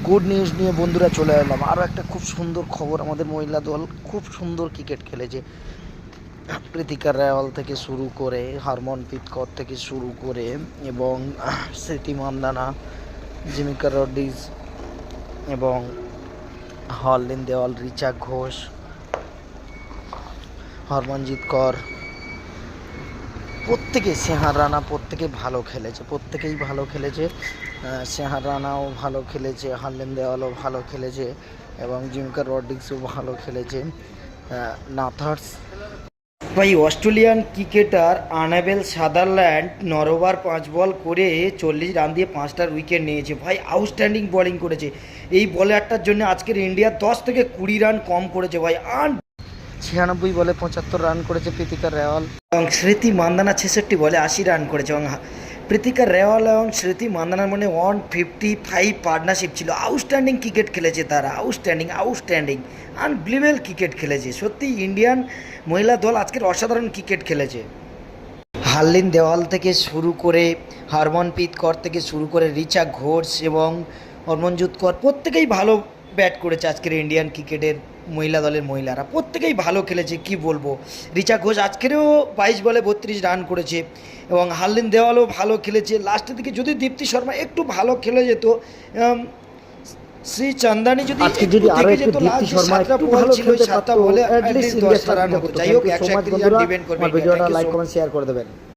Good news নিয়ে বন্ধুরা চলে এলাম। আরও একটা খুব সুন্দর খবর, আমাদের মহিলা দল খুব সুন্দর ক্রিকেট খেলেছে। প্রীতিকা রাওয়াল থেকে শুরু করে, হরমনপ্রীত কৌর থেকে শুরু করে এবং স্মৃতি মান্দানা, জিমিকা রড্রিগেজ এবং হারলিন দেওয়াল, রিচা ঘোষ, হরমনজিৎ কৌর, প্রত্যেকে, স্নেহা রানা, প্রত্যেকে ভালো খেলেছে, প্রত্যেকেই ভালো খেলেছে। স্নেহা রানাও ভালো খেলেছে, হারলিন দেওয়ালও ভালো খেলেছে এবং জিমিকা রড্রিগেজও ভালো খেলেছে। নাথার্স ভাই, Australian cricketer unable Sutherland 9 over 5 বল করে 40 রান দিয়ে 5টা উইকেট নিয়েছে। ভাই আউটস্ট্যান্ডিং বোলিং করেছে এই বলারটার জন্য। আজকের ইন্ডিয়া 10 থেকে 20 রান কম করেছে ভাই। 96 বলে 75 রান করেছে প্রীতিকা রাওয়াল এবং স্মৃতি মান্দানা 66 বলে 80 রান করেছে। এবং প্রীতিকা রাওয়াল এবং স্মৃতি মান্দানার মানে 155 পার্টনারশিপ ছিল। আউটস্ট্যান্ডিং ক্রিকেট খেলেছে তারা, আউটস্ট্যান্ডিং আনবিলিভেবল ক্রিকেট খেলেছে। সত্যি ইন্ডিয়ান মহিলা দল আজকের অসাধারণ ক্রিকেট খেলেছে। হারলিন দেওয়াল থেকে শুরু করে, হরমনপ্রীত কৌর থেকে শুরু করে, রিচা ঘোষ এবং হরমনজিৎ কৌর প্রত্যেকেই ভালো ব্যাট করেছে। আজকের ইন্ডিয়ান ক্রিকেটের মহিলা দলের মহিলারা প্রত্যেকেই ভালো খেলেছে, কি বলবো। রিচা ঘোষ আজকেরও 22 বলে 32 রান করেছে এবং হারলিন দেওয়ালও ভালো খেলেছে। লাস্টের দিকে যদি দীপ্তি শর্মা একটু ভালো খেলে যেত, শ্রী চান্দানি যদি আরো একটু দীপ্তি শর্মা একটু ভালো খেলতে পারতো, বলে অ্যাট লিস্ট 10টা রান হতো। যাই হোক, 131 রান ডিফেন্ড করবে। ভিডিওটা লাইক কমেন্ট শেয়ার করে দেবেন।